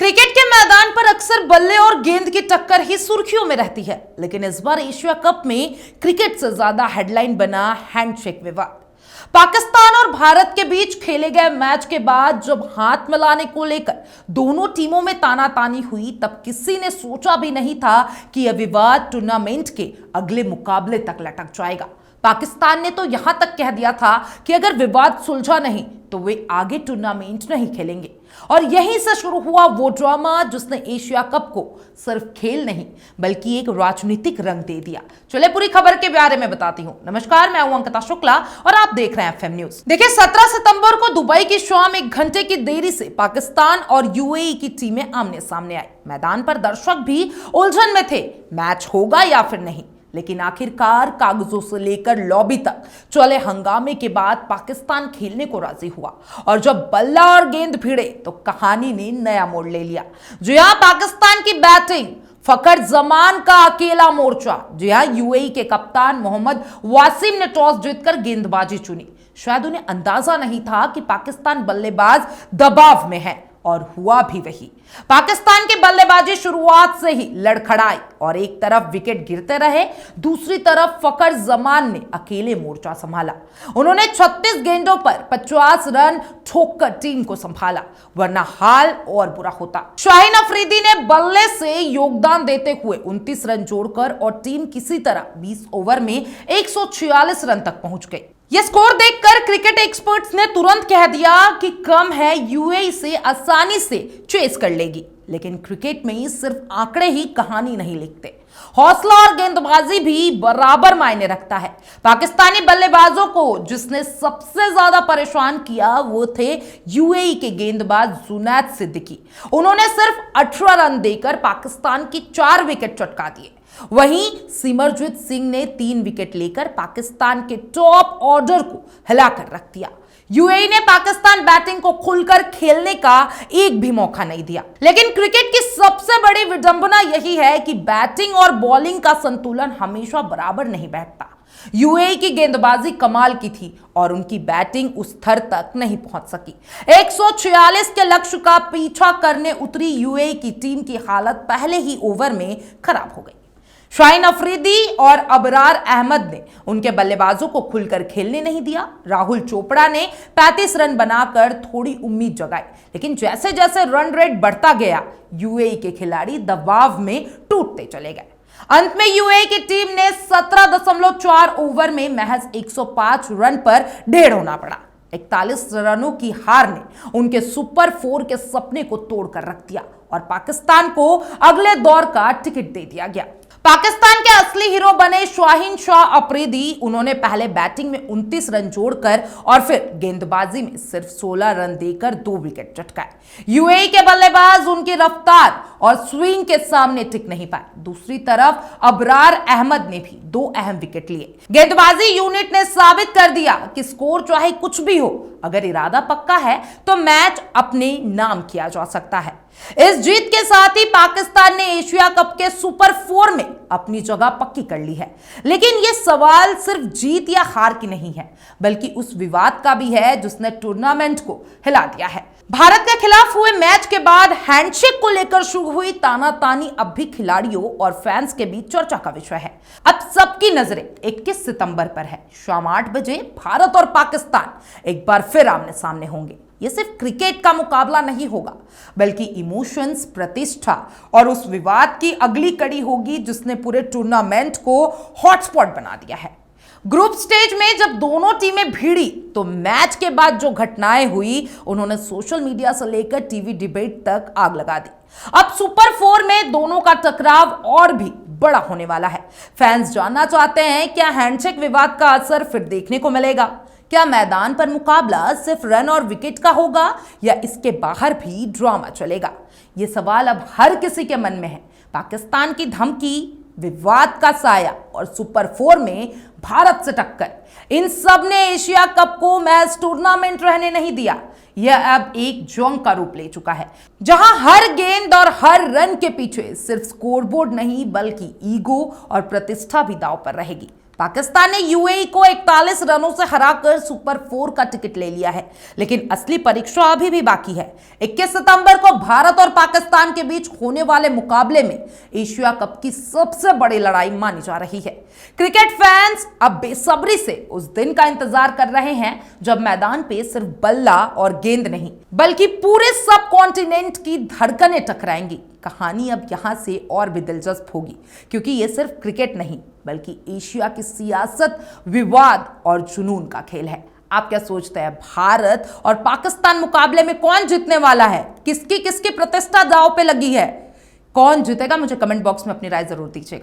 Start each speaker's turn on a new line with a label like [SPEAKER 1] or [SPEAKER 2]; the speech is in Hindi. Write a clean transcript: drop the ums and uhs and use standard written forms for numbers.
[SPEAKER 1] क्रिकेट के मैदान पर अक्सर बल्ले और गेंद की टक्कर ही सुर्खियों में रहती है, लेकिन इस बार एशिया कप में क्रिकेट से ज्यादा हेडलाइन बना हैंडशेक विवाद। पाकिस्तान और भारत के बीच खेले गए मैच के बाद जब हाथ मिलाने को लेकर दोनों टीमों में तानातानी हुई, तब किसी ने सोचा भी नहीं था कि यह विवाद टूर्नामेंट के अगले मुकाबले तक लटक जाएगा। पाकिस्तान ने तो यहां तक कह दिया था कि अगर विवाद सुलझा नहीं तो वे आगे टूर्नामेंट नहीं खेलेंगे, और यहीं से शुरू हुआ वो ड्रामा जिसने एशिया कप को सिर्फ खेल नहीं बल्कि एक राजनीतिक रंग दे दिया। चले पूरी खबर के बारे में बताती हूं। नमस्कार, मैं हूं अंकिता शुक्ला और आप देख रहे हैं एफएम न्यूज। देखिए, 17 सितंबर को दुबई की शाम 1 घंटे की देरी से पाकिस्तान और यूएई की टीमें आमने सामने आई। मैदान पर दर्शक भी उलझन में थे, मैच होगा या फिर नहीं। लेकिन आखिरकार कागजों से लेकर लॉबी तक चले हंगामे के बाद पाकिस्तान खेलने को राजी हुआ, और जब बल्ला और गेंद भिड़े तो कहानी ने नया मोड़ ले लिया। जी हां, पाकिस्तान की बैटिंग, फखर जमान का अकेला मोर्चा। जी हां, यूएई के कप्तान मोहम्मद वासिम ने टॉस जीतकर गेंदबाजी चुनी। शायद उन्हें अंदाजा नहीं था कि पाकिस्तान बल्लेबाज दबाव में है, और हुआ भी वही। पाकिस्तान की बल्लेबाजी शुरुआत से ही लड़खड़ाई, और एक तरफ विकेट गिरते रहे, दूसरी तरफ फखर जमान ने अकेले मोर्चा संभाला। उन्होंने 36 गेंदों पर 50 रन ठोककर टीम को संभाला, वरना हाल और बुरा होता। शाहीन अफरीदी ने बल्ले से योगदान देते हुए 29 रन जोड़कर और टीम किसी तरह 20 ओवर में 146 रन तक पहुंच गई। यह स्कोर देखकर क्रिकेट एक्सपर्ट्स ने तुरंत कह दिया कि कम है, यूएई से आसानी से चेस कर लेगी। लेकिन क्रिकेट में सिर्फ आंकड़े ही कहानी नहीं लिखते, हौसला और गेंदबाजी भी बराबर मायने रखता है। पाकिस्तानी बल्लेबाजों को जिसने सबसे ज्यादा परेशान किया वो थे यूएई के गेंदबाज जुनैद सिद्दीकी। उन्होंने सिर्फ 18 रन देकर पाकिस्तान की 4 विकेट चटका दिए। वहीं सिमरजीत सिंह ने 3 विकेट लेकर पाकिस्तान के टॉप ऑर्डर को हिलाकर रख दिया। यूएई ने पाकिस्तान बैटिंग को खुलकर खेलने का एक भी मौका नहीं दिया। लेकिन क्रिकेट की सबसे बड़ी विडंबना यही है कि बैटिंग और बॉलिंग का संतुलन हमेशा बराबर नहीं बैठता। यूएई की गेंदबाजी कमाल की थी और उनकी बैटिंग उस स्तर तक नहीं पहुंच सकी। 146 के लक्ष्य का पीछा करने उतरी यूएई की टीम की हालत पहले ही ओवर में खराब हो गई। शाहीन अफरीदी और अबरार अहमद ने उनके बल्लेबाजों को खुलकर खेलने नहीं दिया। राहुल चोपड़ा ने 35 रन बनाकर थोड़ी उम्मीद जगाई, लेकिन जैसे जैसे रन रेट बढ़ता गया, यूएई के खिलाड़ी दबाव में टूटते चले गए। अंत में यूएई की टीम ने 17.4 ओवर में महज 105 रन पर ढेर होना पड़ा। 41 रनों की हार ने उनके सुपर 4 के सपने को तोड़कर रख दिया और पाकिस्तान को अगले दौर का टिकट दे दिया गया। पाकिस्तान के असली हीरो बने शाहीन शाह अफरीदी। उन्होंने पहले बैटिंग में 29 रन जोड़कर और फिर गेंदबाजी में सिर्फ 16 रन देकर 2 विकेट चटकाए। यूएई के बल्लेबाज उनकी रफ्तार और स्विंग के सामने टिक नहीं पाए। दूसरी तरफ अबरार अहमद ने भी 2 अहम विकेट लिए। गेंदबाजी यूनिट ने साबित कर दिया कि स्कोर चाहे कुछ भी हो, अगर इरादा पक्का है तो मैच अपने नाम किया जा सकता है। इस जीत के साथ ही पाकिस्तान ने एशिया कप के सुपर 4 में अपनी जगह पक्की कर ली है। लेकिन यह सवाल सिर्फ जीत या हार की नहीं है, बल्कि उस विवाद का भी है जिसने टूर्नामेंट को हिला दिया है। भारत के खिलाफ हुए मैच के बाद हैंडशेक को लेकर शुरू हुई तानातानी अब भी खिलाड़ियों और फैंस के बीच चर्चा का विषय है। अब सबकी नजरें 21 सितंबर पर है। शाम 8 बजे भारत और पाकिस्तान एक बार फिर आमने सामने होंगे। यह सिर्फ क्रिकेट का मुकाबला नहीं होगा, बल्कि इमोशंस, प्रतिष्ठा और उस विवाद की अगली कड़ी होगी जिसने पूरे टूर्नामेंट को हॉटस्पॉट बना दिया है। ग्रुप स्टेज में जब दोनों टीमें भिड़ी तो मैच के बाद जो घटनाएं हुई, उन्होंने सोशल मीडिया से लेकर टीवी डिबेट तक आग लगा दी। अब सुपर 4 में दोनों का टकराव और भी बड़ा होने वाला है। फैंस जानना चाहते हैं, क्या हैंडशेक विवाद का असर फिर देखने को मिलेगा? क्या मैदान पर मुकाबला सिर्फ रन और विकेट का होगा, या इसके बाहर भी ड्रामा चलेगा? ये सवाल अब हर किसी के मन में है। पाकिस्तान की धमकी, विवाद का साया और सुपर 4 में भारत से टक्कर, इन सब ने एशिया कप को मैच टूर्नामेंट रहने नहीं दिया। यह अब एक जंग का रूप ले चुका है, जहां हर गेंद और हर रन के पीछे सिर्फ स्कोरबोर्ड नहीं बल्कि ईगो और प्रतिष्ठा भी दांव पर रहेगी। पाकिस्तान ने यूएई को 41 रनों से हराकर सुपर 4 का टिकट ले लिया है, लेकिन असली परीक्षा अभी भी बाकी है। 21 सितंबर को भारत और पाकिस्तान के बीच होने वाले मुकाबले में एशिया कप की सबसे बड़ी लड़ाई मानी जा रही है। क्रिकेट फैंस अब बेसब्री से उस दिन का इंतजार कर रहे हैं जब मैदान पे सिर्फ बल्ला और गेंद नहीं बल्कि पूरे सब कॉन्टिनेंट की धड़कनें टकराएंगी। कहानी अब यहां से और भी दिलचस्प होगी, क्योंकि यह सिर्फ क्रिकेट नहीं बल्कि एशिया की सियासत, विवाद और जुनून का खेल है। आप क्या सोचते हैं, भारत और पाकिस्तान मुकाबले में कौन जीतने वाला है? किसकी किसकी प्रतिष्ठा दांव पे लगी है? कौन जीतेगा? मुझे कमेंट बॉक्स में अपनी राय जरूर दीजिएगा।